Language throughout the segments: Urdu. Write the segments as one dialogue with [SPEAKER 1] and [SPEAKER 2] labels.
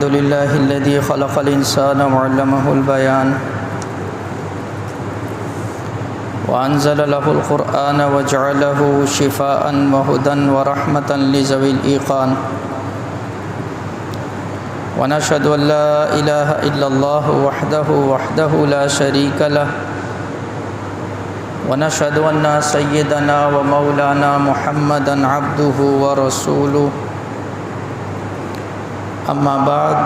[SPEAKER 1] الحمد لله الذي خلق الإنسان وعلمه البيان وأنزل له القرآن وجعله شفاء وهدى ورحمة لذوي الإيقان ونشهد أن لا إله إلا الله وحده لا شريك له ونشهد أن سيدنا ومولانا محمدا عبده ورسوله أما بعد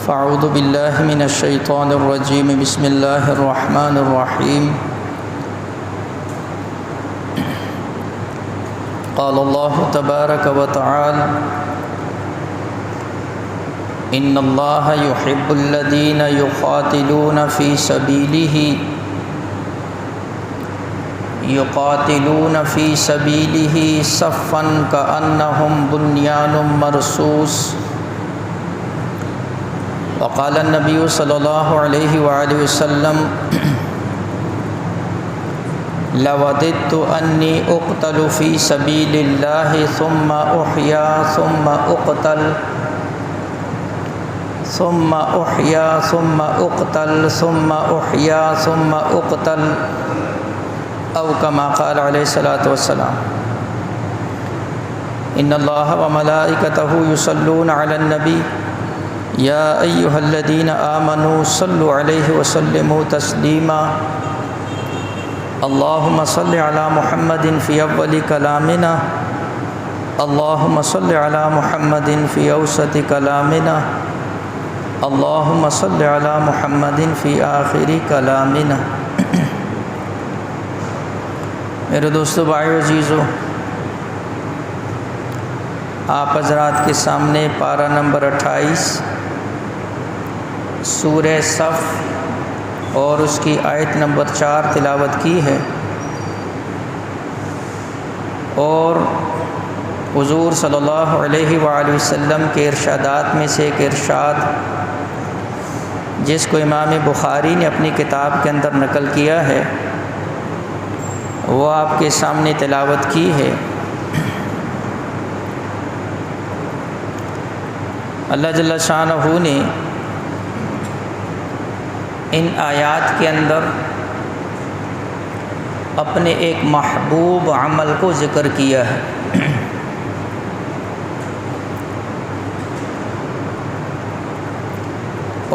[SPEAKER 1] فأعوذ بالله من الشيطان الرجيم بسم الله الرحمن الرحيم قال الله تبارك وتعالى إن الله يحب الذين يقاتلون في سبيله صفا كأنهم بنيان مرصوص وقال النبي صلى الله عليه وآله وسلم لوددت أني أقتل في سبيل الله ثم أحيا ثم أقتل ثم أحيا ثم أقتل ثم أحيا ثم أقتل أو كما قال عليه الصلاة والسلام إن الله وملائكته يصلون على النبي يا أيها الذين آمنوا صلوا عليه وسلموا تسليما اللهم صل على محمد في أول كلامنا اللهم صل على محمد في أوسط كلامنا اللهم صل على محمد في آخر كلامنا میرے دوستو بھائیو عزیزو، آپ حضرات کے سامنے پارہ نمبر 28 سورہ صف اور اس کی آیت نمبر 4 تلاوت کی ہے، اور حضور صلی اللہ علیہ وآلہ وسلم کے ارشادات میں سے ایک ارشاد جس کو امام بخاری نے اپنی کتاب کے اندر نقل کیا ہے وہ آپ کے سامنے تلاوت کی ہے۔ اللہ جل شانہ نے ان آیات کے اندر اپنے ایک محبوب عمل کو ذکر کیا ہے،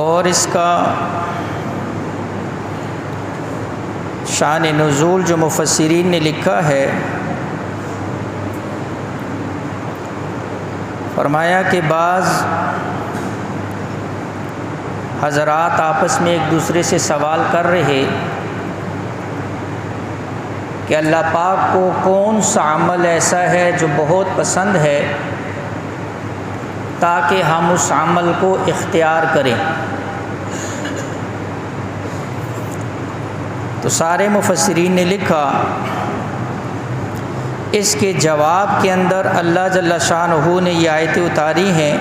[SPEAKER 1] اور اس کا شان نزول جو مفسرین نے لکھا ہے، فرمایا کہ بعض حضرات آپس میں ایک دوسرے سے سوال کر رہے کہ اللہ پاک کو کون سا عمل ایسا ہے جو بہت پسند ہے تاکہ ہم اس عمل کو اختیار کریں۔ تو سارے مفسرین نے لکھا اس کے جواب کے اندر اللہ جل شانہ نے یہ آیتیں اتاری ہیں،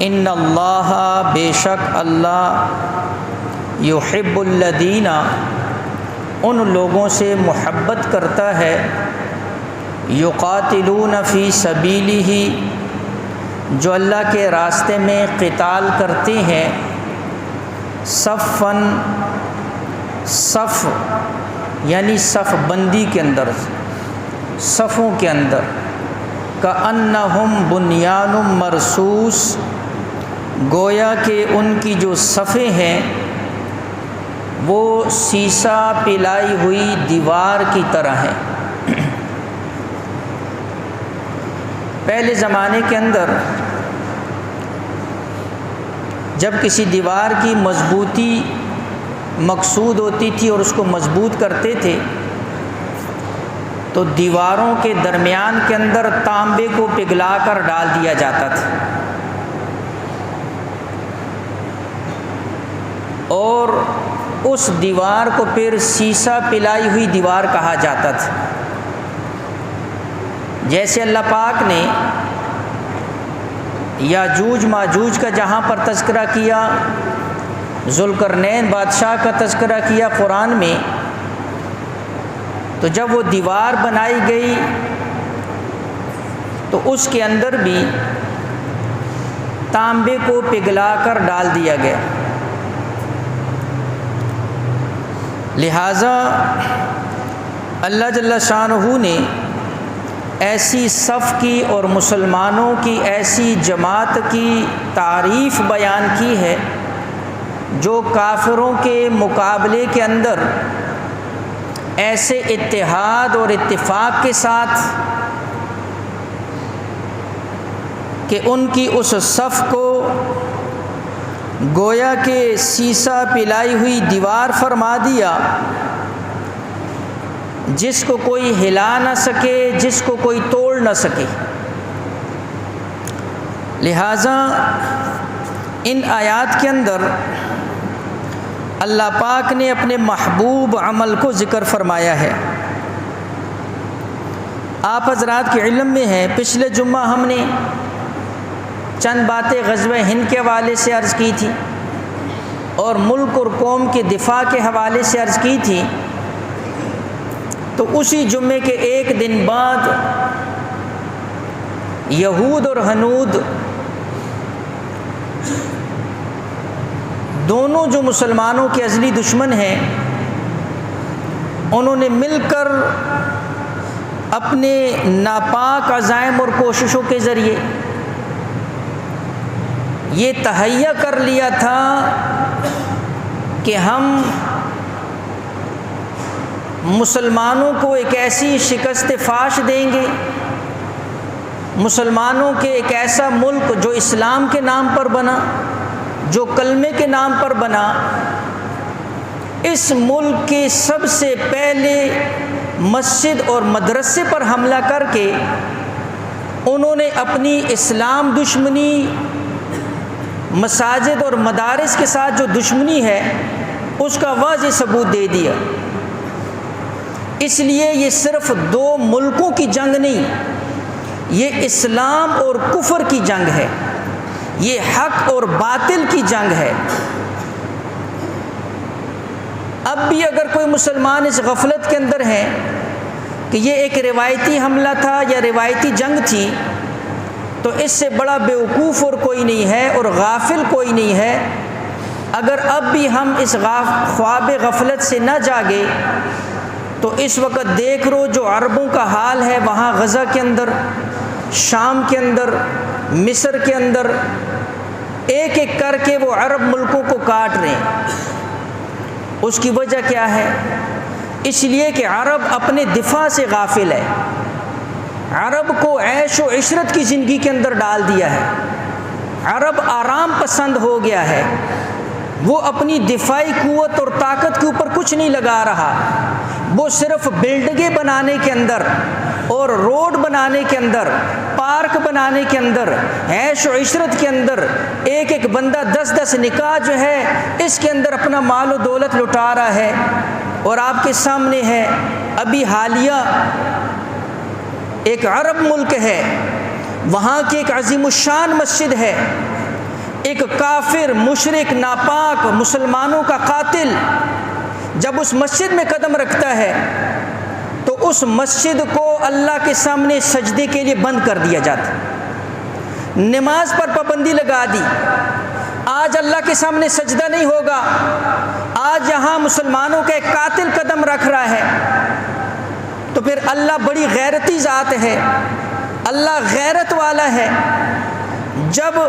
[SPEAKER 1] ان اللہ بے شک اللہ یحب الذین ان لوگوں سے محبت کرتا ہے یقاتلون فی سبیلہ جو اللہ کے راستے میں قتال کرتے ہیں، صفاً صف یعنی صف بندی کے اندر، صفوں کے اندر، کأنہم بنیان مرصوص گویا کہ ان کی جو صفیں ہیں وہ سیسہ پلائی ہوئی دیوار کی طرح ہیں۔ پہلے زمانے کے اندر جب کسی دیوار کی مضبوطی مقصود ہوتی تھی اور اس کو مضبوط کرتے تھے تو دیواروں کے درمیان کے اندر تانبے کو پگھلا کر ڈال دیا جاتا تھا، اور اس دیوار کو پھر سیسہ پلائی ہوئی دیوار کہا جاتا تھا۔ جیسے اللہ پاک نے یاجوج ماجوج کا جہاں پر تذکرہ کیا، ذوالقرنین بادشاہ کا تذکرہ کیا قرآن میں، تو جب وہ دیوار بنائی گئی تو اس کے اندر بھی تانبے کو پگھلا کر ڈال دیا گیا۔ لہٰذا اللہ جل شانہ نے ایسی صف کی اور مسلمانوں کی ایسی جماعت کی تعریف بیان کی ہے جو کافروں کے مقابلے کے اندر ایسے اتحاد اور اتفاق کے ساتھ کہ ان کی اس صف کو گویا کہ سیسا پلائی ہوئی دیوار فرما دیا، جس کو کوئی ہلا نہ سکے، جس کو کوئی توڑ نہ سکے۔ لہٰذا ان آیات کے اندر اللہ پاک نے اپنے محبوب عمل کو ذکر فرمایا ہے۔ آپ حضرات کے علم میں ہے، پچھلے جمعہ ہم نے چند باتیں غزوہ ہند کے حوالے سے عرض کی تھی اور ملک اور قوم کے دفاع کے حوالے سے عرض کی تھی۔ تو اسی جمعے کے ایک دن بعد یہود اور ہنود دونوں جو مسلمانوں کے ازلی دشمن ہیں، انہوں نے مل کر اپنے ناپاک عزائم اور کوششوں کے ذریعے یہ تہیہ کر لیا تھا کہ ہم مسلمانوں کو ایک ایسی شکست فاش دیں گے، مسلمانوں کے ایک ایسا ملک جو اسلام کے نام پر بنا، جو کلمے کے نام پر بنا، اس ملک کے سب سے پہلے مسجد اور مدرسے پر حملہ کر کے انہوں نے اپنی اسلام دشمنی، مساجد اور مدارس کے ساتھ جو دشمنی ہے اس کا واضح ثبوت دے دیا۔ اس لیے یہ صرف دو ملکوں کی جنگ نہیں، یہ اسلام اور کفر کی جنگ ہے، یہ حق اور باطل کی جنگ ہے۔ اب بھی اگر کوئی مسلمان اس غفلت کے اندر ہیں کہ یہ ایک روایتی حملہ تھا یا روایتی جنگ تھی، تو اس سے بڑا بیوقوف اور کوئی نہیں ہے اور غافل کوئی نہیں ہے۔ اگر اب بھی ہم اس خواب غفلت سے نہ جاگے تو اس وقت دیکھ رہو جو عربوں کا حال ہے وہاں غزہ کے اندر، شام کے اندر، مصر کے اندر، ایک ایک کر کے وہ عرب ملکوں کو کاٹ رہے ہیں۔ اس کی وجہ کیا ہے؟ اس لیے کہ عرب اپنے دفاع سے غافل ہے، عرب کو عیش و عشرت کی زندگی کے اندر ڈال دیا ہے، عرب آرام پسند ہو گیا ہے، وہ اپنی دفاعی قوت اور طاقت کے اوپر کچھ نہیں لگا رہا، وہ صرف بلڈنگیں بنانے کے اندر اور روڈ بنانے کے اندر، پارک بنانے کے اندر، عیش و عشرت کے اندر، ایک ایک بندہ 10 نکاح جو ہے اس کے اندر اپنا مال و دولت لٹا رہا ہے۔ اور آپ کے سامنے ہے ابھی حالیہ ایک عرب ملک ہے، وہاں کی ایک عظیم الشان مسجد ہے، ایک کافر مشرک ناپاک مسلمانوں کا قاتل جب اس مسجد میں قدم رکھتا ہے تو اس مسجد کو اللہ کے سامنے سجدے کے لیے بند کر دیا جاتا، نماز پر پابندی لگا دی۔ آج اللہ کے سامنے سجدہ نہیں ہوگا، آج یہاں مسلمانوں کا ایک قاتل قدم رکھ رہا ہے، تو پھر اللہ بڑی غیرتی ذات ہے، اللہ غیرت والا ہے۔ جب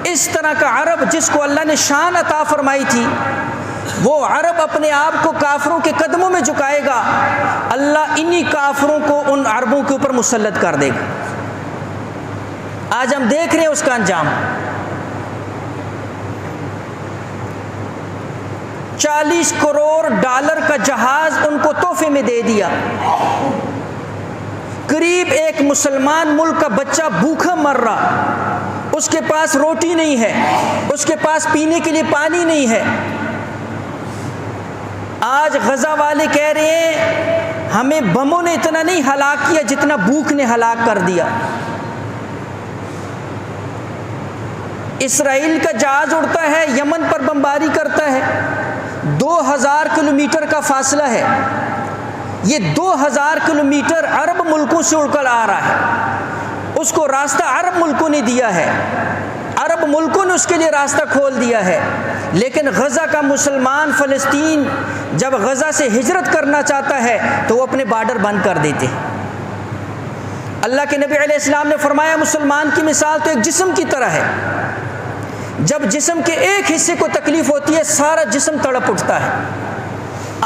[SPEAKER 1] اس طرح کا عرب جس کو اللہ نے شان عطا فرمائی تھی، وہ عرب اپنے آپ کو کافروں کے قدموں میں جھکائے گا، اللہ انہی کافروں کو ان عربوں کے اوپر مسلط کر دے گا۔ آج ہم دیکھ رہے ہیں اس کا انجام۔ 40 کروڑ ڈالر کا جہاز ان کو تحفے میں دے دیا۔ قریب ایک مسلمان ملک کا بچہ بھوکا مر رہا، اس کے پاس روٹی نہیں ہے، اس کے پاس پینے کے لیے پانی نہیں ہے۔ آج غزہ والے کہہ رہے ہیں ہمیں بموں نے اتنا نہیں ہلاک کیا جتنا بھوک نے ہلاک کر دیا۔ اسرائیل کا جہاز اڑتا ہے، یمن پر بمباری کرتا ہے، 2000 کلومیٹر کا فاصلہ ہے، یہ 2000 کلومیٹر عرب ملکوں سے اڑ کر آ رہا ہے، اس کو راستہ عرب ملکوں نے دیا ہے۔ عرب
[SPEAKER 2] ملکوں نے اس کے لیے راستہ کھول دیا ہے، لیکن غزہ کا مسلمان فلسطین جب غزہ سے ہجرت کرنا چاہتا ہے تو وہ اپنے بارڈر بند کر دیتے ہیں۔ اللہ کے نبی علیہ السلام نے فرمایا مسلمان کی مثال تو ایک جسم کی طرح ہے، جب جسم کے ایک حصے کو تکلیف ہوتی ہے سارا جسم تڑپ اٹھتا ہے۔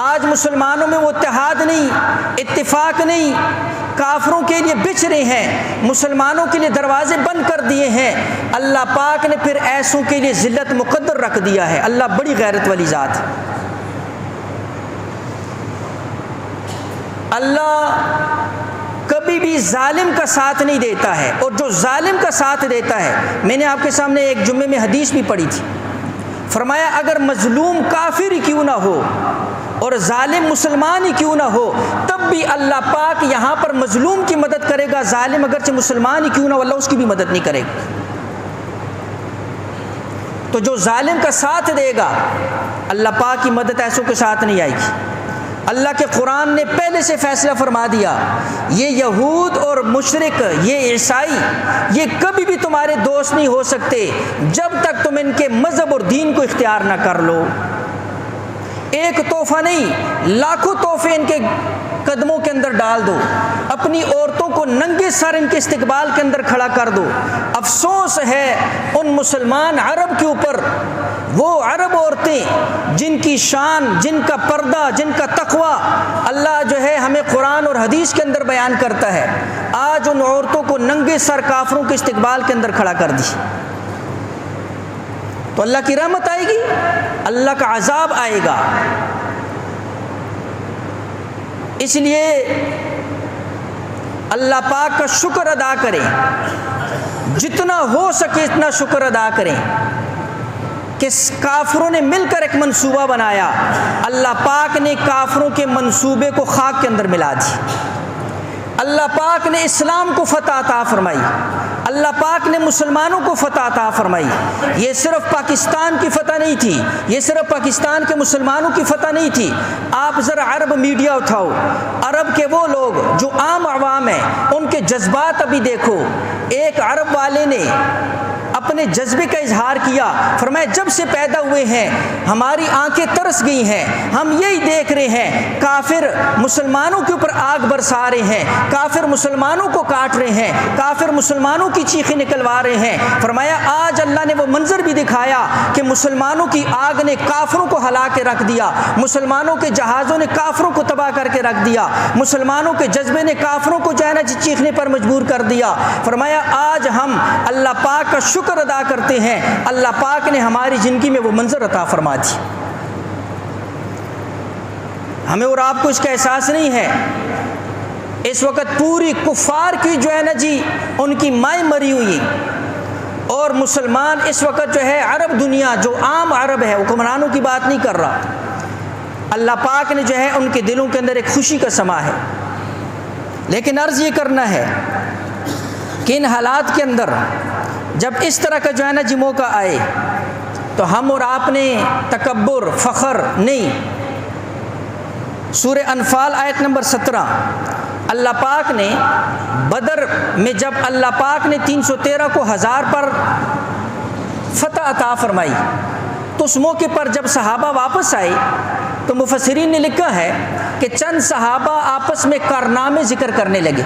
[SPEAKER 2] آج مسلمانوں میں وہ اتحاد نہیں، اتفاق نہیں، کافروں کے لیے بچھ رہے ہیں، مسلمانوں کے لیے دروازے بند کر دیے ہیں۔ اللہ پاک نے پھر ایسوں کے لیے ذلت مقدر رکھ دیا ہے۔ اللہ بڑی غیرت والی ذات ہے۔ اللہ کبھی بھی ظالم کا ساتھ نہیں دیتا ہے، اور جو ظالم کا ساتھ دیتا ہے، میں نے آپ کے سامنے ایک جمعے میں حدیث بھی پڑھی تھی، فرمایا اگر مظلوم کافر ہی کیوں نہ ہو اور ظالم مسلمان ہی کیوں نہ ہو، تب بھی اللہ پاک یہاں پر مظلوم کی مدد کرے گا، ظالم اگرچہ مسلمان ہی کیوں نہ ہو اللہ اس کی بھی مدد نہیں کرے گا۔ تو جو ظالم کا ساتھ دے گا اللہ پاک کی مدد ایسوں کے ساتھ نہیں آئے گی۔ اللہ کے قرآن نے پہلے سے فیصلہ فرما دیا، یہ یہود اور مشرک، یہ عیسائی، یہ کبھی بھی تمہارے دوست نہیں ہو سکتے جب تک تم ان کے مذہب اور دین کو اختیار نہ کر لو۔ ایک تحفہ نہیں، لاکھوں تحفے ان کے قدموں کے اندر ڈال دو، اپنی عورتوں کو ننگے سر ان کے استقبال کے اندر کھڑا کر دو۔ افسوس ہے ان مسلمان عرب کے اوپر، وہ عرب عورتیں جن کی شان، جن کا پردہ، جن کا تقوی اللہ جو ہے ہمیں قرآن اور حدیث کے اندر بیان کرتا ہے، آج ان عورتوں کو ننگے سر کافروں کے استقبال کے اندر کھڑا کر دی۔ تو اللہ کی رحمت آئے گی، اللہ کا عذاب آئے گا۔ اس لیے اللہ پاک کا شکر ادا کریں، جتنا ہو سکے اتنا شکر ادا کریں کہ کافروں نے مل کر ایک منصوبہ بنایا، اللہ پاک نے کافروں کے منصوبے کو خاک کے اندر ملا دی۔ اللہ پاک نے اسلام کو فتح عطا فرمائی، اللہ پاک نے مسلمانوں کو فتح عطا فرمائی۔ یہ صرف پاکستان کی فتح نہیں تھی، یہ صرف پاکستان کے مسلمانوں کی فتح نہیں تھی۔ آپ ذرا عرب میڈیا اٹھاؤ، عرب کے وہ لوگ جو عام عوام ہیں ان کے جذبات ابھی دیکھو۔ ایک عرب والے نے اپنے جذبے کا اظہار کیا، فرمایا جب سے پیدا ہوئے ہیں ہماری آنکھیں ترس گئی ہیں، ہم یہی دیکھ رہے ہیں کافر مسلمانوں کے اوپر آگ برسا رہے ہیں، کافر مسلمانوں کو کاٹ رہے ہیں، کافر مسلمانوں کی چیخیں نکلوا رہے ہیں۔ فرمایا آج اللہ نے وہ منظر بھی دکھایا کہ مسلمانوں کی آگ نے کافروں کو ہلا کے رکھ دیا، مسلمانوں کے جہازوں نے کافروں کو تباہ کر کے رکھ دیا، مسلمانوں کے جذبے نے کافروں کو جو ہے نا چیخنے پر مجبور کر دیا۔ فرمایا آج ہم اللہ پاک کا شکر ادا کرتے ہیں، اللہ پاک نے ہماری زندگی میں وہ منظر عطا فرما دی۔ ہمیں اور آپ کو اس کا احساس نہیں ہے، اس وقت پوری کفار کی جو ہے نا جی ان کی مائیں مری ہوئی، اور مسلمان اس وقت جو ہے عرب دنیا جو عام عرب ہے، حکمرانوں کی بات نہیں کر رہا، اللہ پاک نے جو ہے ان کے دلوں کے اندر ایک خوشی کا سما ہے۔ لیکن عرض یہ کرنا ہے کہ ان حالات کے اندر جب اس طرح کا جو ہے نا جی موقع آئے تو ہم اور آپ نے تکبر، فخر نہیں۔ سورہ انفال آیت نمبر 17، اللہ پاک نے بدر میں جب اللہ پاک نے 313 کو 1000 پر فتح عطا فرمائی، تو اس موقع پر جب صحابہ واپس آئے تو مفسرین نے لکھا ہے کہ چند صحابہ آپس میں کارنامے ذکر کرنے لگے۔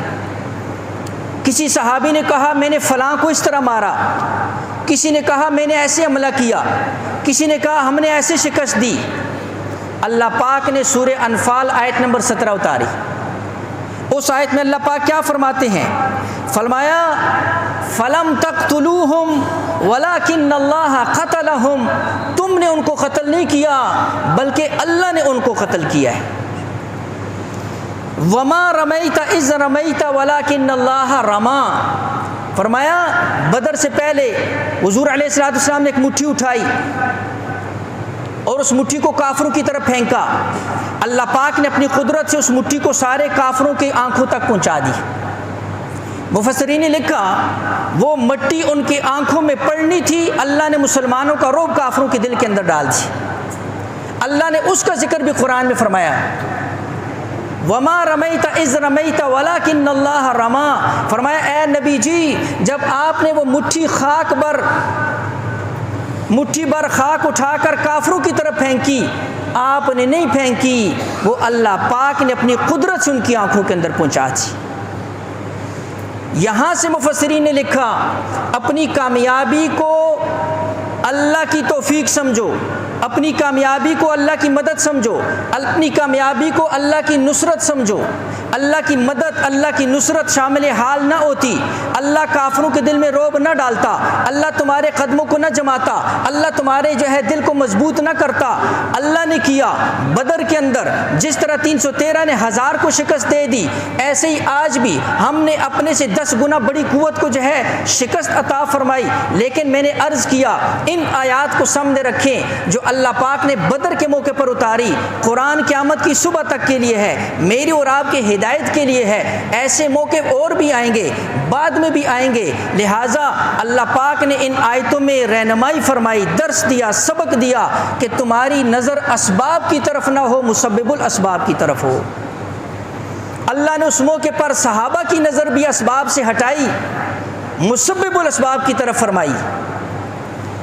[SPEAKER 2] کسی صحابی نے کہا میں نے فلاں کو اس طرح مارا، کسی نے کہا میں نے ایسے حملہ کیا، کسی نے کہا ہم نے ایسے شکست دی۔ اللہ پاک نے سورہ انفال آیت نمبر 17 اتاری۔ اس آیت میں اللہ پاک کیا فرماتے ہیں؟ فرمایا فَلَمْ تَقْتُلُوهُمْ وَلَكِنَّ اللَّهَ قَتَلَهُمْ، تم نے ان کو قتل نہیں کیا بلکہ اللہ نے ان کو قتل کیا ہے۔ وَمَا رَمَيْتَ إِذْ رَمَيْتَ وَلَكِنَّ اللَّهَ رَمَا، فرمایا بدر سے پہلے حضور علیہ السلام نے ایک مٹھی اٹھائی اور اس مٹھی کو کافروں کی طرف پھینکا، اللہ پاک نے اپنی قدرت سے اس مٹھی کو سارے کافروں کی آنکھوں تک پہنچا دی۔ مفسرین نے لکھا وہ مٹی ان کی آنکھوں میں پڑنی تھی، اللہ نے مسلمانوں کا رعب کافروں کے دل کے اندر ڈال دی۔ اللہ نے اس کا ذکر بھی قرآن میں فرمایا، وَمَا رَمَيْتَ إِذْ رَمَيْتَ وَلَكِنَّ اللَّهَ رَمَا، فرمایا اے نبی جی جب آپ نے وہ مٹھی خاک پر مٹھی بھر خاک اٹھا کر کافروں کی طرف پھینکی، آپ نے نہیں پھینکی، وہ اللہ پاک نے اپنی قدرت سے ان کی آنکھوں کے اندر پہنچا دی۔ یہاں سے مفسرین نے لکھا اپنی کامیابی کو اللہ کی توفیق سمجھو، اپنی کامیابی کو اللہ کی مدد سمجھو، اپنی کامیابی کو اللہ کی نصرت سمجھو۔ اللہ کی مدد، اللہ کی نصرت شامل حال نہ ہوتی، اللہ کافروں کے دل میں رعب نہ ڈالتا، اللہ تمہارے قدموں کو نہ جماتا، اللہ تمہارے دل کو مضبوط نہ کرتا۔ اللہ نے کیا بدر کے اندر، جس طرح 313 نے 1000 کو شکست دے دی، ایسے ہی آج بھی ہم نے اپنے سے 10 گنا بڑی قوت کو شکست عطا فرمائی۔ لیکن میں نے عرض کیا ان آیات کو سامنے رکھیں جو اللہ پاک نے بدر کے موقع پر اتاری، قرآن قیامت کی صبح تک کے لیے ہے، میری اور آپ کے ہدایت کے لیے ہے۔ ایسے موقع اور بھی آئیں گے، بعد میں بھی آئیں گے، لہٰذا اللہ پاک نے ان آیتوں میں رہنمائی فرمائی، درس دیا، سبق دیا کہ تمہاری نظر اسباب کی طرف نہ ہو، مسبب الاسباب کی طرف ہو۔ اللہ نے اس موقع پر صحابہ کی نظر بھی اسباب سے ہٹائی، مسبب الاسباب کی طرف فرمائی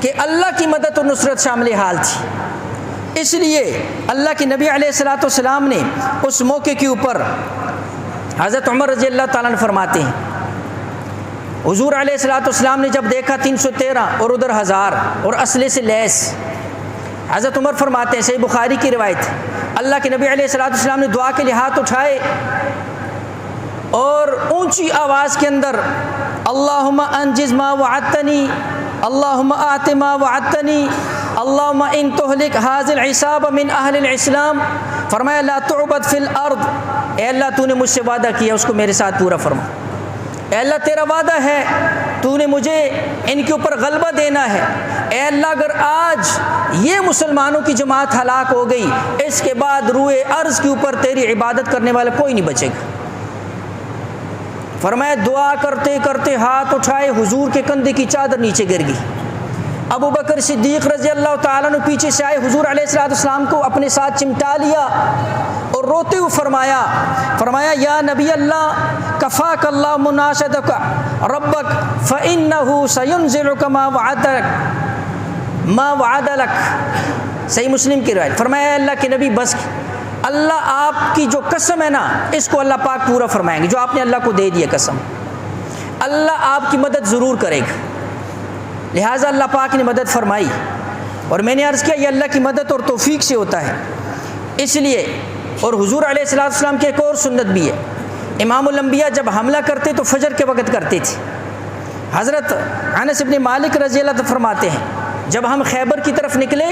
[SPEAKER 2] کہ اللہ کی مدد اور نصرت شامل حال تھی۔ اس لیے اللہ کے نبی علیہ الصلوۃ والسلام نے اس موقع کے اوپر حضرت عمر رضی اللہ تعالیٰ عنہ فرماتے ہیں، حضور علیہ الصلوۃ والسلام نے جب دیکھا 313 اور ادھر 1000 اور اسلحے سے لیس، حضرت عمر فرماتے ہیں، صحیح بخاری کی روایت، اللہ کے نبی علیہ الصلوۃ والسلام نے دعا کے لیے ہاتھ اٹھائے اور اونچی آواز کے اندر اللہم انجز ما وعدتنی، اللہم آت ما وعدتنی، اللہم ان تہلک ھذا العصابہ من اہل الاسلام، فرمایا لا تعبد فی الارض، اے اللہ تو نے مجھ سے وعدہ کیا اس کو میرے ساتھ پورا فرما، اے اللہ تیرا وعدہ ہے تو نے مجھے ان کے اوپر غلبہ دینا ہے، اے اللہ اگر آج یہ مسلمانوں کی جماعت ہلاک ہو گئی، اس کے بعد روئے ارض کے اوپر تیری عبادت کرنے والا کوئی نہیں بچے گا۔ فرمایا دعا کرتے کرتے ہاتھ اٹھائے، حضور کے کندھے کی چادر نیچے گر گئی۔ ابو بکر صدیق رضی اللہ تعالیٰ عنہ پیچھے سے آئے، حضور علیہ الصلوۃ والسلام کو اپنے ساتھ چمٹا لیا اور روتے ہوئے فرمایا یا نبی اللہ کفاک اللہ مناشدک ربک فإنہ سینزلک ما وعد لک، صحیح مسلم کی روایت۔ فرمایا اللہ کے نبی بس، اللہ آپ کی جو قسم ہے نا اس کو اللہ پاک پورا فرمائیں گے، جو آپ نے اللہ کو دے دیا قسم، اللہ آپ کی مدد ضرور کرے گا۔ لہٰذا اللہ پاک نے مدد فرمائی، اور میں نے عرض کیا یہ اللہ کی مدد اور توفیق سے ہوتا ہے۔ اس لیے اور حضور علیہ الصلوۃ والسلام کی ایک اور سنت بھی ہے، امام الانبیاء جب حملہ کرتے تو فجر کے وقت کرتے تھے۔ حضرت انس بن مالک رضی اللہ عنہ فرماتے ہیں جب ہم خیبر کی طرف نکلے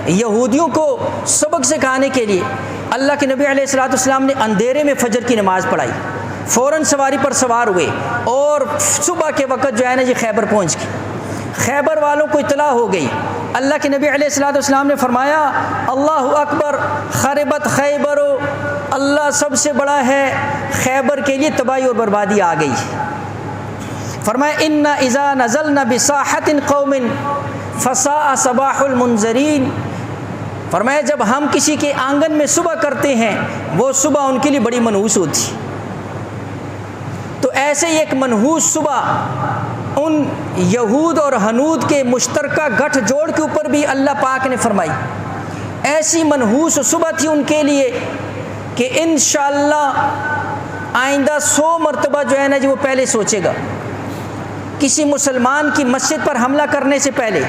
[SPEAKER 2] یہودیوں کو سبق سکھانے کے لیے، اللہ کے نبی علیہ الصلوۃ والسلام نے اندھیرے میں فجر کی نماز پڑھائی، فوراً سواری پر سوار ہوئے اور صبح کے وقت خیبر پہنچ گئے۔ خیبر والوں کو اطلاع ہو گئی، اللہ کے نبی علیہ الصلوۃ والسلام نے فرمایا اللہ اکبر خربت خیبر، اللہ سب سے بڑا ہے، خیبر کے لیے تباہی اور بربادی آ گئی۔ فرمایا ان اذا نزلنا بساحت قوم فساء صباح المنذرین، فرمایا جب ہم کسی کے آنگن میں صبح کرتے ہیں وہ صبح ان کے لیے بڑی منحوس ہوتی۔ تو ایسے ہی ایک منحوس صبح ان یہود اور ہنود کے مشترکہ گٹھ جوڑ کے اوپر بھی اللہ پاک نے فرمائی، ایسی منحوس صبح تھی ان کے لیے کہ انشاءاللہ آئندہ 100 مرتبہ وہ پہلے سوچے گا، کسی مسلمان کی مسجد پر حملہ کرنے سے پہلے،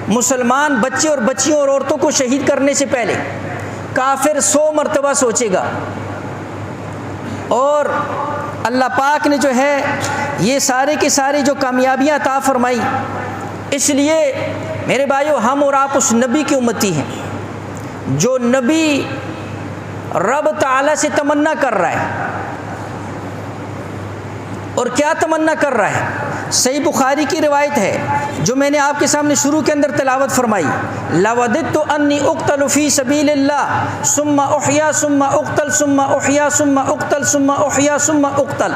[SPEAKER 2] مسلمان بچے اور بچیوں اور عورتوں کو شہید کرنے سے پہلے کافر 100 مرتبہ سوچے گا۔ اور اللہ پاک نے یہ سارے کے سارے جو کامیابیاں عطا فرمائی، اس لیے میرے بھائیو ہم اور آپ اس نبی کی امتی ہیں جو نبی رب تعالیٰ سے تمنا کر رہا ہے۔ اور کیا تمنا کر رہا ہے؟ صحیح بخاری کی روایت ہے جو میں نے آپ کے سامنے شروع کے اندر تلاوت فرمائی، لَوَدِدْتُ أَنِّي أُقْتَلُ فِي سَبِيلِ اللَّهِ ثُمَّ أُحْيَا ثُمَّ أُقْتَلْ ثُمَّ أُحْيَا ثُمَّ أُقْتَلْ ثُمَّ أُحْيَا ثُمَّ أُقْتَلْ۔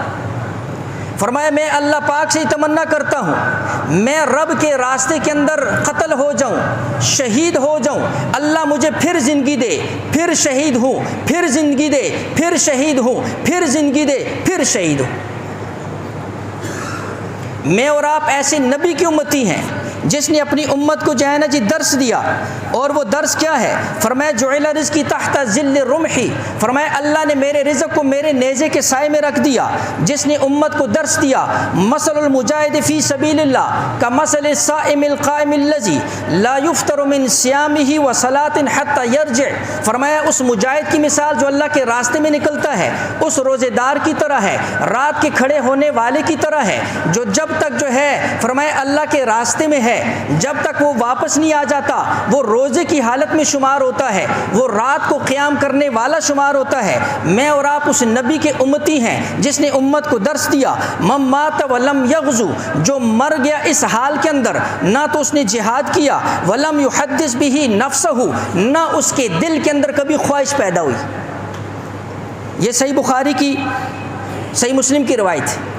[SPEAKER 2] فرمایا میں اللہ پاک سے تمنا کرتا ہوں میں رب کے راستے کے اندر قتل ہو جاؤں، شہید ہو جاؤں، اللہ مجھے پھر زندگی دے، پھر شہید ہوں، پھر زندگی دے، پھر شہید ہوں، پھر زندگی دے، پھر شہید ہوں۔ میں اور آپ ایسے نبی کی امتی ہیں جس نے اپنی امت کو جو ہے نا جی درس دیا، اور وہ درس کیا ہے؟ فرمایا جعل رزقی تحت ذل رمحی، فرمایا اللہ نے میرے رزق کو میرے نیزے کے سائے میں رکھ دیا۔ جس نے امت کو درس دیا، مثل المجاہد فی سبیل اللہ کمثل الصائم القائم الذی لا یفطر من صیامہ وصلاۃ حتی یرجع، فرمایا اس مجاہد کی مثال جو اللہ کے راستے میں نکلتا ہے اس روزے دار کی طرح ہے، رات کے کھڑے ہونے والے کی طرح ہے، جو جب تک جو ہے فرمایا اللہ کے راستے میں ہے، جب تک وہ واپس نہیں آ جاتا وہ روزے کی حالت میں شمار ہوتا ہے، وہ رات کو قیام کرنے والا شمار ہوتا ہے۔ میں اور آپ اس نبی کے امتی ہیں جس نے امت کو درس دیا، من مات ولم یغزو، جو مر گیا اس حال کے اندر نہ تو اس نے جہاد کیا، ولم یحدث به نفسہ، نہ اس کے دل کے اندر کبھی خواہش پیدا ہوئی۔ یہ صحیح بخاری کی صحیح مسلم کی روایت ہے۔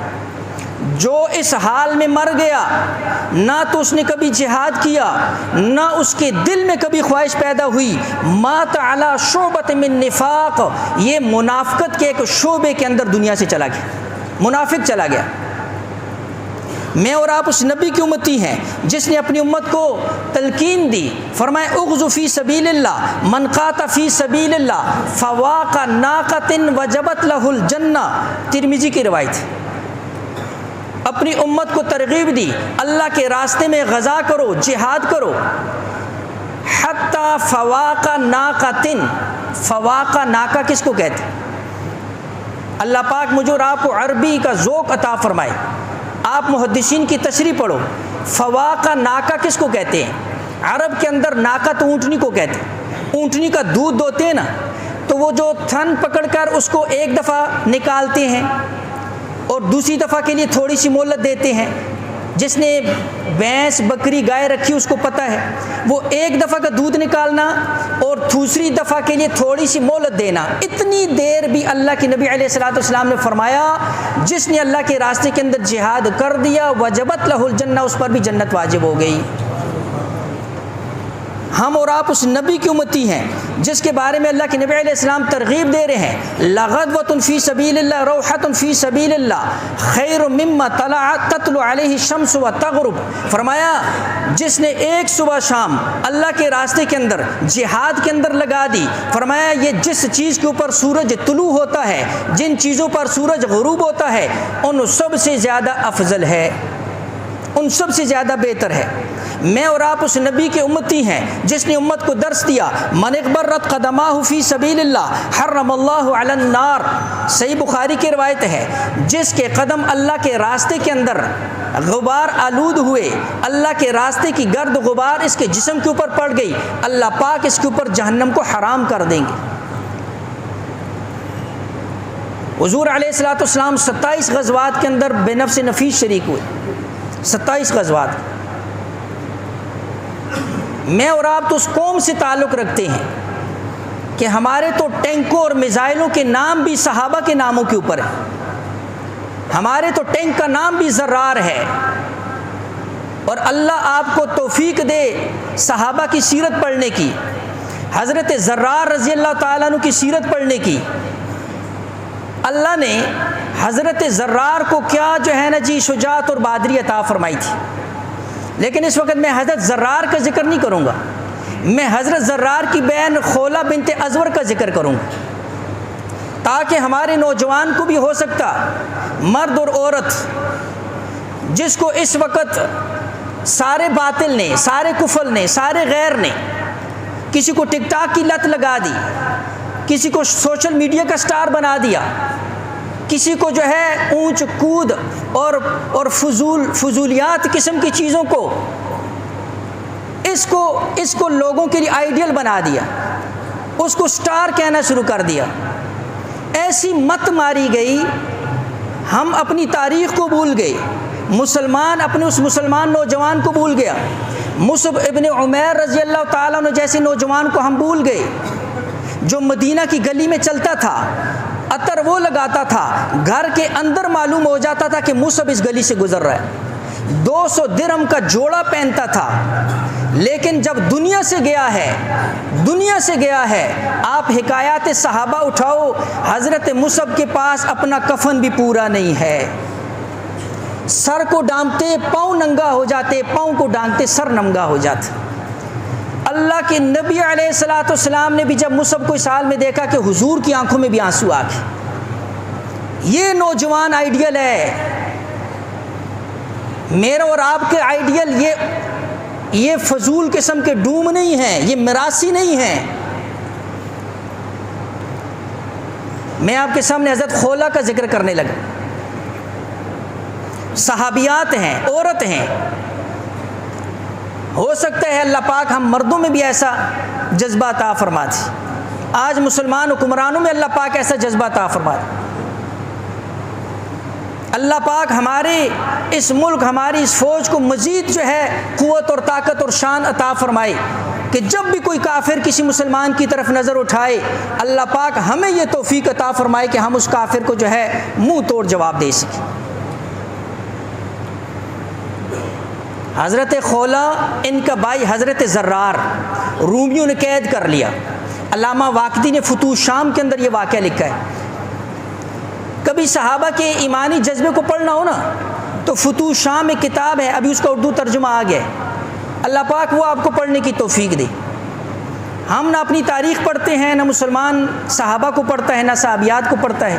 [SPEAKER 2] جو اس حال میں مر گیا نہ تو اس نے کبھی جہاد کیا نہ اس کے دل میں کبھی خواہش پیدا ہوئی، مات علی شعبۃ من نفاق، یہ منافقت کے ایک شعبے کے اندر دنیا سے چلا گیا، منافق چلا گیا۔ میں اور آپ اس نبی کی امتی ہیں جس نے اپنی امت کو تلقین دی، فرمایا اغزو فی سبیل اللہ من قات فی سبیل اللہ فواق ناقۃ وجبت لہ الجنہ، ترمذی کی روایت ہے۔ اپنی امت کو ترغیب دی اللہ کے راستے میں غزا کرو، جہاد کرو، حتی فواق ناقۃ، فواق ناقہ کس کو کہتے ہیں؟ اللہ پاک مجھے اور آپ کو عربی کا ذوق عطا فرمائے۔ آپ محدثین کی تشریح پڑھو، فواق ناقہ کس کو کہتے ہیں؟ عرب کے اندر ناقہ تو اونٹنی کو کہتے ہیں، اونٹنی کا دودھ دوتے ہیں نا، تو وہ جو تھن پکڑ کر اس کو ایک دفعہ نکالتے ہیں اور دوسری دفعہ کے لیے تھوڑی سی مہلت دیتے ہیں۔ جس نے بھینس بکری گائے رکھی اس کو پتہ ہے، وہ ایک دفعہ کا دودھ نکالنا اور دوسری دفعہ کے لیے تھوڑی سی مہلت دینا، اتنی دیر بھی اللہ کے نبی علیہ الصلوۃ والسلام نے فرمایا جس نے اللہ کے راستے کے اندر جہاد کر دیا وجبت لہ الجنہ، اس پر بھی جنت واجب ہو گئی۔ ہم اور آپ اس نبی کی امتی ہیں جس کے بارے میں اللہ کے نبی علیہ السلام ترغیب دے رہے ہیں، لغدوۃ فی سبیل اللہ روحۃ فی سبیل اللہ خیر مما تطلع علیہ الشمس وتغرب، فرمایا جس نے ایک صبح شام اللہ کے راستے کے اندر جہاد کے اندر لگا دی، فرمایا یہ جس چیز کے اوپر سورج طلوع ہوتا ہے، جن چیزوں پر سورج غروب ہوتا ہے، ان سب سے زیادہ افضل ہے، ان سب سے زیادہ بہتر ہے۔ میں اور آپ اس نبی کے امتی ہیں جس نے امت کو درس دیا، من اغبرت قدماہ فی سبیل اللہ حرم اللہ علی النار، صحیح بخاری کی روایت ہے، جس کے قدم اللہ کے راستے کے اندر غبار آلود ہوئے، اللہ کے راستے کی گرد غبار اس کے جسم کے اوپر پڑ گئی، اللہ پاک اس کے اوپر جہنم کو حرام کر دیں گے۔ حضور علیہ الصلوۃ والسلام 27 غزوات کے اندر بے نفس نفیس شریک ہوئے، 27 غزوات۔ میں اور آپ تو اس قوم سے تعلق رکھتے ہیں کہ ہمارے تو ٹینکوں اور میزائلوں کے نام بھی صحابہ کے ناموں کے اوپر ہے، ہمارے تو ٹینک کا نام بھی زرار ہے، اور اللہ آپ کو توفیق دے صحابہ کی سیرت پڑھنے کی، حضرت زرار رضی اللہ تعالیٰ عنہ کی سیرت پڑھنے کی۔ اللہ نے حضرت زرار کو کیا جو ہے نا جی شجاعت اور بہادری عطا فرمائی تھی، لیکن اس وقت میں حضرت زرار کا ذکر نہیں کروں گا، میں حضرت زرار کی بہن خولہ بنت ازور کا ذکر کروں گا، تاکہ ہمارے نوجوان کو بھی ہو سکتا، مرد اور عورت جس کو اس وقت سارے باطل نے، سارے کفر نے، سارے غیر نے، کسی کو ٹک ٹاک کی لت لگا دی، کسی کو سوشل میڈیا کا سٹار بنا دیا، کسی کو جو ہے اونچ کود اور فضولیات قسم کی چیزوں کو اس کو لوگوں کے لیے آئیڈیل بنا دیا، اس کو سٹار کہنا شروع کر دیا۔ ایسی مت ماری گئی، ہم اپنی تاریخ کو بھول گئے، مسلمان اپنے اس مسلمان نوجوان کو بھول گیا، مصعب ابن عمیر رضی اللہ تعالیٰ عنہ جیسے نوجوان کو ہم بھول گئے، جو مدینہ کی گلی میں چلتا تھا، عطر وہ لگاتا تھا، گھر کے اندر معلوم ہو جاتا تھا کہ مصعب اس گلی سے گزر رہا ہے، 200 درہم کا جوڑا پہنتا تھا، لیکن جب دنیا سے گیا ہے آپ حکایات صحابہ اٹھاؤ، حضرت مصعب کے پاس اپنا کفن بھی پورا نہیں ہے، سر کو ڈانگتے پاؤں ننگا ہو جاتے، پاؤں کو ڈانگتے سر ننگا ہو جاتا۔ اللہ کے نبی علیہ الصلوۃ والسلام نے بھی جب مصعب کو اس حال میں دیکھا کہ حضور کی آنکھوں میں بھی آنسو آ گئے۔ یہ نوجوان آئیڈیل ہے، میرا اور آپ کے آئیڈیل یہ فضول قسم کے ڈوم نہیں ہیں، یہ میراثی نہیں ہیں۔ میں آپ کے سامنے حضرت خولا کا ذکر کرنے لگا، صحابیات ہیں، عورت ہیں۔ ہو سکتا ہے اللہ پاک ہم مردوں میں بھی ایسا جذبہ عطا فرما دے، آج مسلمان حکمرانوں میں اللہ پاک ایسا جذبہ عطا فرما دے۔ اللہ پاک ہمارے اس ملک، ہماری اس فوج کو مزید جو ہے قوت اور طاقت اور شان عطا فرمائے کہ جب بھی کوئی کافر کسی مسلمان کی طرف نظر اٹھائے، اللہ پاک ہمیں یہ توفیق عطا فرمائے کہ ہم اس کافر کو جو ہے منہ توڑ جواب دے سکیں۔ حضرت خولا، ان کا بھائی حضرت زرار، رومیوں نے قید کر لیا۔ علامہ واقدی نے فتوح شام کے اندر یہ واقعہ لکھا ہے۔ کبھی صحابہ کے ایمانی جذبے کو پڑھنا ہو نا تو فتوح شام ایک کتاب ہے، ابھی اس کا اردو ترجمہ آ گیا ہے، اللہ پاک وہ آپ کو پڑھنے کی توفیق دے۔ ہم نہ اپنی تاریخ پڑھتے ہیں، نہ مسلمان صحابہ کو پڑھتا ہے، نہ صحابیات کو پڑھتا ہے،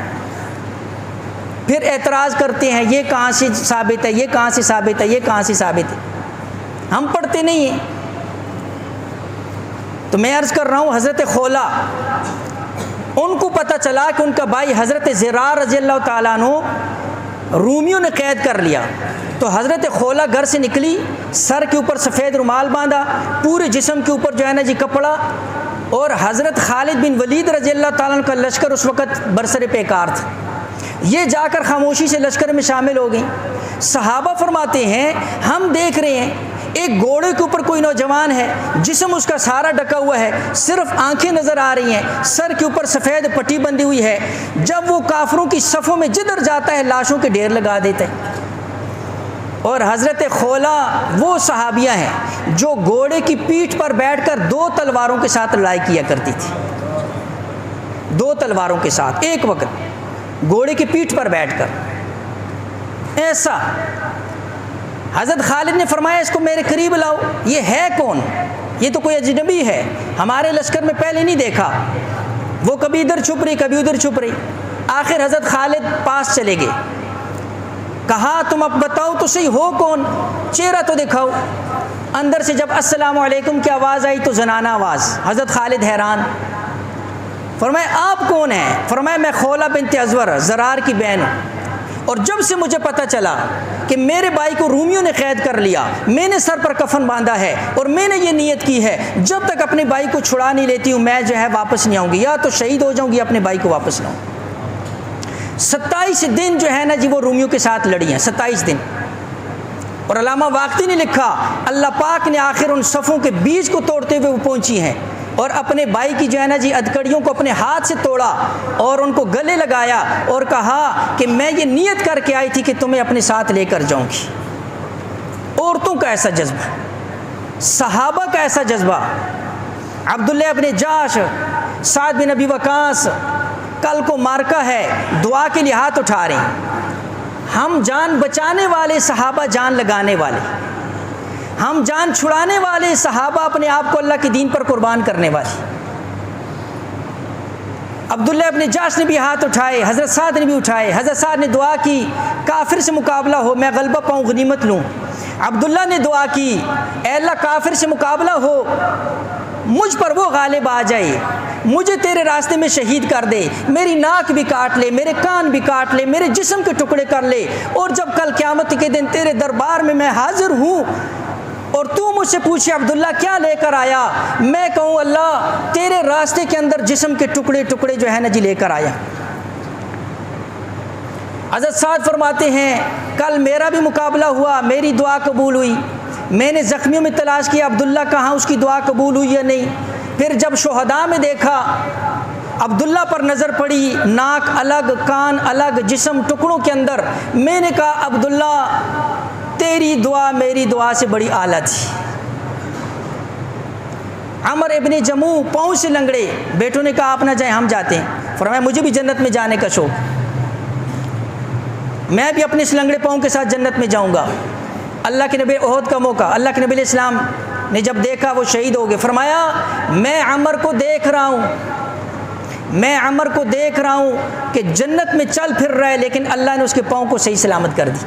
[SPEAKER 2] پھر اعتراض کرتے ہیں یہ کہاں سے ثابت ہے، یہ کہاں سے ثابت ہے، یہ کہاں سے ثابت ہے، ہم پڑھتے نہیں ہیں۔ تو میں عرض کر رہا ہوں حضرت خولا، ان کو پتہ چلا کہ ان کا بھائی حضرت زرار رضی اللہ تعالیٰ عنہ رومیوں نے قید کر لیا، تو حضرت خولا گھر سے نکلی، سر کے اوپر سفید رومال باندھا، پورے جسم کے اوپر جو ہے نا جی کپڑا، اور حضرت خالد بن ولید رضی اللہ تعالیٰ عنہ کا لشکر اس وقت برسر پیکار تھا، یہ جا کر خاموشی سے لشکر میں شامل ہو گئیں۔ صحابہ فرماتے ہیں ہم دیکھ رہے ہیں ایک گھوڑے کے اوپر کوئی نوجوان ہے، جسم اس کا سارا ڈکا ہوا ہے، صرف آنکھیں نظر آ رہی ہیں، سر کے اوپر سفید پٹی بندھی ہوئی ہے، جب وہ کافروں کی صفوں میں جدھر جاتا ہے لاشوں کے ڈھیر لگا دیتا ہے۔ اور حضرت خولا وہ صحابیہ ہیں جو گھوڑے کی پیٹھ پر بیٹھ کر 2 تلواروں کے ساتھ لڑائی کیا کرتی تھی، 2 تلواروں کے ساتھ ایک وقت گھوڑے کی پیٹھ پر بیٹھ کر ایسا۔ حضرت خالد نے فرمایا اس کو میرے قریب لاؤ، یہ ہے کون؟ یہ تو کوئی اجنبی ہے، ہمارے لشکر میں پہلے نہیں دیکھا۔ وہ کبھی ادھر چھپ رہی، کبھی ادھر چھپ رہی، آخر حضرت خالد پاس چلے گئے، کہا تم اب بتاؤ تو صحیح ہو کون، چہرہ تو دکھاؤ۔ اندر سے جب السلام علیکم کی آواز آئی تو زنانہ آواز، حضرت خالد حیران، فرمایا آپ کون ہیں؟ فرمایا میں خولا بنت ازور زرار کی بہن ہوں، اور جب سے مجھے پتہ چلا کہ میرے بھائی کو رومیوں نے قید کر لیا، میں نے سر پر کفن باندھا ہے اور میں نے یہ نیت کی ہے جب تک اپنے بھائی کو چھڑا نہیں لیتی ہوں میں جو ہے واپس نہیں آؤں گی، یا تو شہید ہو جاؤں گی اپنے بھائی کو واپس لاؤں۔ 27 دن جو ہے نا جی وہ رومیوں کے ساتھ لڑی ہیں، 27 دن۔ اور علامہ واقدی نے لکھا اللہ پاک نے آخر ان صفوں کے بیج کو توڑتے ہوئے وہ پہنچی ہیں، اور اپنے بھائی کی جو ہے نا جی ادکڑیوں کو اپنے ہاتھ سے توڑا اور ان کو گلے لگایا اور کہا کہ میں یہ نیت کر کے آئی تھی کہ تمہیں اپنے ساتھ لے کر جاؤں گی۔ عورتوں کا ایسا جذبہ، صحابہ کا ایسا جذبہ، عبداللہ ابن جاش، سعد بن ابی وقاص، کل کو مارکا ہے، دعا کے لیے ہاتھ اٹھا رہے ہیں۔ ہم جان بچانے والے صحابہ، جان لگانے والے، ہم جان چھڑانے والے صحابہ، اپنے آپ کو اللہ کے دین پر قربان کرنے والے۔ عبداللہ ابن جاش نے بھی ہاتھ اٹھائے، حضرت سعد نے بھی اٹھائے، حضرت سعد نے دعا کی کافر سے مقابلہ ہو میں غلبہ پاؤں، غنیمت لوں۔ عبداللہ نے دعا کی اے اللہ کافر سے مقابلہ ہو، مجھ پر وہ غالب آ جائے، مجھے تیرے راستے میں شہید کر دے، میری ناک بھی کاٹ لے، میرے کان بھی کاٹ لے، میرے جسم کے ٹکڑے کر لے، اور جب کل قیامت کے دن تیرے دربار میں حاضر ہوں اور تو مجھ سے پوچھے عبداللہ کیا لے کر آیا، میں کہوں اللہ تیرے راستے کے اندر جسم کے ٹکڑے ٹکڑے جو ہے نا جی لے کر آیا۔ حضرت سعد فرماتے ہیں کل میرا بھی مقابلہ ہوا، میری دعا قبول ہوئی، میں نے زخمیوں میں تلاش کیا عبداللہ کہاں، اس کی دعا قبول ہوئی یا نہیں۔ پھر جب شہداء میں دیکھا عبداللہ پر نظر پڑی، ناک الگ، کان الگ، جسم ٹکڑوں کے اندر، میں نے کہا عبداللہ تیری دعا میری دعا سے بڑی اعلیٰ تھی۔ عمر ابن جموع پاؤں سے لنگڑے، بیٹوں نے کہا آپ نہ جائیں ہم جاتے ہیں، فرمایا مجھے بھی جنت میں جانے کا شوق۔ میں بھی اپنے اس لنگڑے پاؤں کے ساتھ جنت میں جاؤں گا۔ اللہ کے نبی احد کا موقع، اللہ کے نبی علیہ السلام نے جب دیکھا وہ شہید ہو گئے، فرمایا میں عمر کو دیکھ رہا ہوں، میں عمر کو دیکھ رہا ہوں کہ جنت میں چل پھر رہا ہے، لیکن اللہ نے اس کے پاؤں کو صحیح سلامت کر دی۔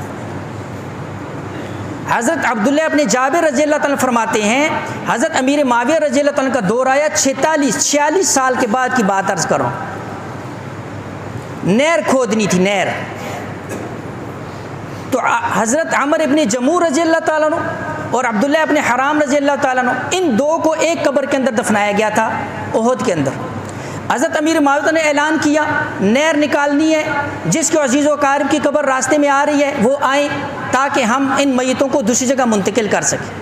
[SPEAKER 2] حضرت عبداللہ اپنے جابر رضی اللہ تعالیٰ فرماتے ہیں حضرت امیر معاویہ رضی اللہ تعالیٰ کا دور آیا 46 سال کے بعد کی بات عرض کر رہا ہوں، نہر کھودنی تھی، نہر۔ تو حضرت عمر ابن جموح رضی اللہ تعالیٰ عنہ اور عبداللہ ابن حرام رضی اللہ تعالیٰ عنہ، ان دو کو ایک قبر کے اندر دفنایا گیا تھا احد کے اندر۔ حضرت امیر معاویہ نے اعلان کیا نہر نکالنی ہے، جس کے عزیز و اقارب کی قبر راستے میں آ رہی ہے وہ آئیں تاکہ ہم ان میتوں کو دوسری جگہ منتقل کر سکیں۔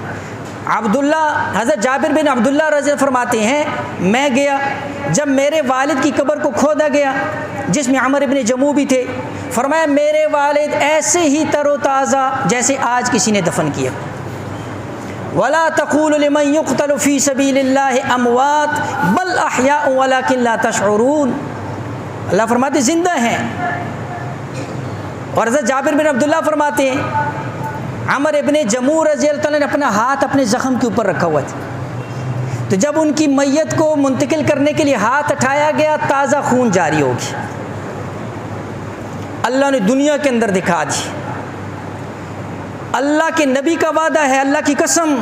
[SPEAKER 2] حضرت جابر بن عبداللہ رضی اللہ فرماتے ہیں میں گیا، جب میرے والد کی قبر کو کھودا گیا جس میں عمر ابن جموح بھی تھے، فرمایا میرے والد ایسے ہی تر و تازہ جیسے آج کسی نے دفن کیا۔ وَلَا تَقُولُوا لِمَنْ يُقْتَلُ فِي سَبِيلِ اللَّهِ أَمْوَاتٌ بَلْ أَحْيَاءٌ وَلَكِنْ لَا تَشْعُرُونَ، اللہ فرماتے زندہ ہیں۔ اور حضرت جابر بن عبداللہ فرماتے ہیں عمر ابن جموح رضی اللہ تعالیٰ نے اپنا ہاتھ اپنے زخم کے اوپر رکھا ہوا تھا، تو جب ان کی میت کو منتقل کرنے کے لیے ہاتھ اٹھایا گیا تازہ خون جاری ہو گیا۔ اللہ نے دنیا کے اندر دکھا دی، اللہ کے نبی کا وعدہ ہے، اللہ کی قسم،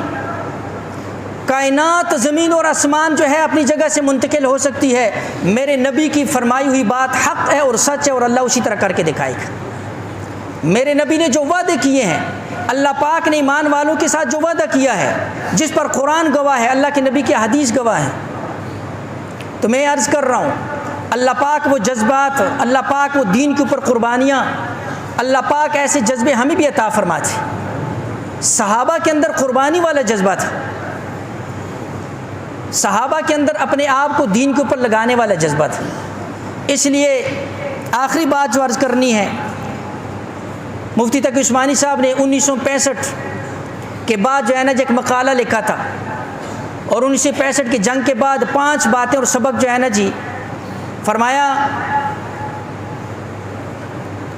[SPEAKER 2] کائنات زمین اور آسمان جو ہے اپنی جگہ سے منتقل ہو سکتی ہے، میرے نبی کی فرمائی ہوئی بات حق ہے اور سچ ہے، اور اللہ اسی طرح کر کے دکھائے گا۔ میرے نبی نے جو وعدے کیے ہیں، اللہ پاک نے ایمان والوں کے ساتھ جو وعدہ کیا ہے، جس پر قرآن گواہ ہے، اللہ کے نبی کی حدیث گواہ ہے، تو میں عرض کر رہا ہوں اللہ پاک وہ جذبات، اللہ پاک وہ دین کے اوپر قربانیاں، اللہ پاک ایسے جذبے ہمیں بھی عطا فرماتے۔ صحابہ کے اندر قربانی والا جذبہ تھا، صحابہ کے اندر اپنے آپ کو دین کے اوپر لگانے والا جذبہ تھا۔ اس لیے آخری بات جو عرض کرنی ہے، مفتی تقی عثمانی صاحب نے 1965 کے بعد جو ہے نا ایک مقالہ لکھا تھا، اور 1965 کی جنگ کے بعد 5 باتیں اور سبق جو ہے نا جی فرمایا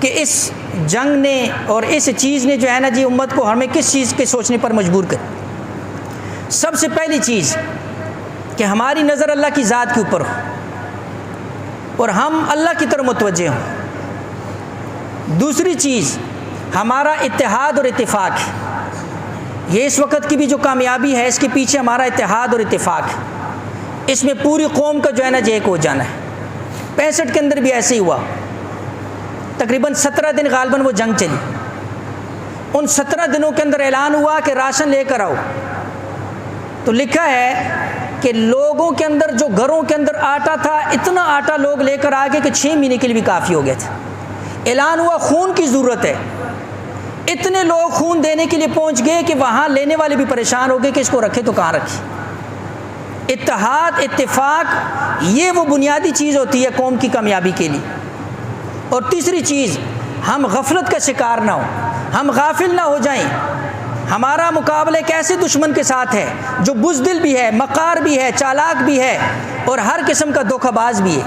[SPEAKER 2] کہ اس جنگ نے اور اس چیز نے جو ہے نا جی امت کو ہمیں کس چیز کے سوچنے پر مجبور کر۔ سب سے پہلی چیز کہ ہماری نظر اللہ کی ذات کے اوپر ہو اور ہم اللہ کی طرف متوجہ ہوں۔ دوسری چیز ہمارا اتحاد اور اتفاق ہے، یہ اس وقت کی بھی جو کامیابی ہے اس کے پیچھے ہمارا اتحاد اور اتفاق ہے، اس میں پوری قوم کا جو ہے نا جی ایک ہو جانا ہے۔ 65 کے اندر بھی ایسے ہی ہوا، تقریباً 17 دن غالباً وہ جنگ چلی، ان 17 دنوں کے اندر اعلان ہوا کہ راشن لے کر آؤ، تو لکھا ہے کہ لوگوں کے اندر جو گھروں کے اندر آٹا تھا، اتنا آٹا لوگ لے کر آگے کہ 6 مہینے کے لیے بھی کافی ہو گیا تھا۔ اعلان ہوا خون کی ضرورت ہے، اتنے لوگ خون دینے کے لیے پہنچ گئے کہ وہاں لینے والے بھی پریشان ہو گئے کہ اس کو رکھے تو کہاں رکھے۔ اتحاد اتفاق یہ وہ بنیادی چیز ہوتی ہے قوم کی کامیابی کے لیے۔ اور تیسری چیز ہم غفلت کا شکار نہ ہوں، ہم غافل نہ ہو جائیں۔ ہمارا مقابلہ ایک ایسے دشمن کے ساتھ ہے جو بزدل بھی ہے، مکار بھی ہے، چالاک بھی ہے اور ہر قسم کا دھوکہ باز بھی ہے۔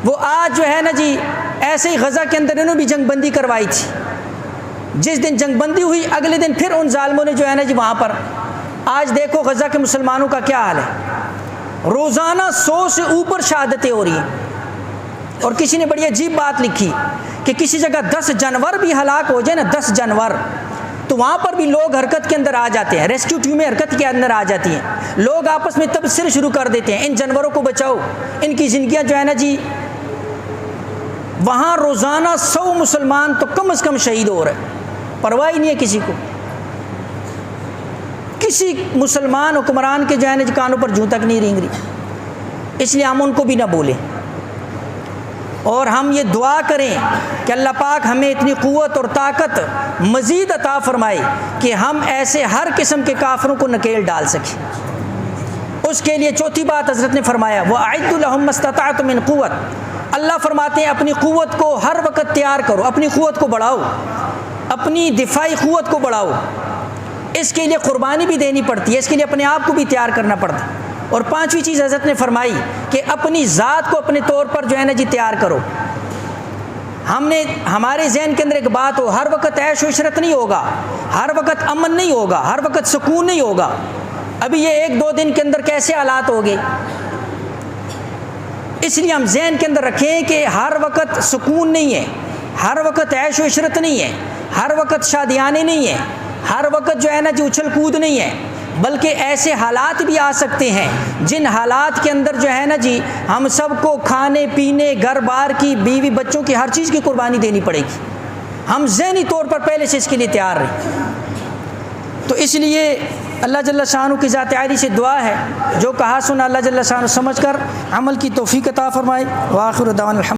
[SPEAKER 2] وہ آج جو ہے نا جی ایسے ہی غزہ کے اندر انہوں نے بھی جنگ بندی کروائی تھی، جس دن جنگ بندی ہوئی اگلے دن پھر ان ظالموں نے جو ہے نا جی وہاں پر، آج دیکھو غزہ کے مسلمانوں کا کیا حال ہے، روزانہ 100 سے اوپر شہادتیں ہو رہی ہیں۔ اور کسی نے بڑی عجیب بات لکھی کہ کسی جگہ 10 جانور بھی ہلاک ہو جائے نا، 10 جانور، تو وہاں پر بھی لوگ حرکت کے اندر آ جاتے ہیں، ریسکیو ٹیمیں حرکت کے اندر آ جاتی ہیں، لوگ آپس میں تبصرے شروع کر دیتے ہیں ان جانوروں کو بچاؤ، ان کی زندگیاں جو ہے نا جی، وہاں روزانہ 100 مسلمان تو کم از کم شہید ہو رہے ہیں، پرواہ ہی نہیں ہے کسی کو، کسی مسلمان حکمران کے جو ہے نا جی کانوں پر جوں تک نہیں رینگ رہی۔ اس لیے ہم ان کو بھی نہ بولیں، اور ہم یہ دعا کریں کہ اللہ پاک ہمیں اتنی قوت اور طاقت مزید عطا فرمائے کہ ہم ایسے ہر قسم کے کافروں کو نکیل ڈال سکیں۔ اس کے لیے چوتھی بات حضرت نے فرمایا وَأَعِدُّوا لَهُم مَّا اسْتَطَعْتُم مِّن قُوَّةٍ، اللہ فرماتے ہیں اپنی قوت کو ہر وقت تیار کرو، اپنی قوت کو بڑھاؤ، اپنی دفاعی قوت کو بڑھاؤ۔ اس کے لیے قربانی بھی دینی پڑتی ہے، اس کے لیے اپنے آپ کو بھی تیار کرنا پڑتا ہے۔ اور 5ویں چیز حضرت نے فرمائی کہ اپنی ذات کو اپنے طور پر جو ہے نا جی تیار کرو۔ ہمارے ذہن کے اندر ایک بات ہو، ہر وقت عیش و عشرت نہیں ہوگا، ہر وقت امن نہیں ہوگا، ہر وقت سکون نہیں ہوگا۔ ابھی یہ 1-2 دن کے اندر کیسے حالات ہو گئے؟ اس لیے ہم ذہن کے اندر رکھیں کہ ہر وقت سکون نہیں ہے، ہر وقت عیش و عشرت نہیں ہے، ہر وقت شادیانے نہیں ہیں، ہر وقت جو ہے نا جی اچھل کود نہیں ہے، بلکہ ایسے حالات بھی آ سکتے ہیں جن حالات کے اندر جو ہے نا جی ہم سب کو کھانے پینے، گھر بار کی، بیوی بچوں کی، ہر چیز کی قربانی دینی پڑے گی۔ ہم ذہنی طور پر پہلے سے اس کے لیے تیار رہیں۔ تو اس لیے اللہ جل شانہ کی ذات عالی سے دعا ہے، جو کہا سنا اللہ جل شانہ سمجھ کر عمل کی توفیق عطا فرمائے۔ وآخر دعوانا الحمد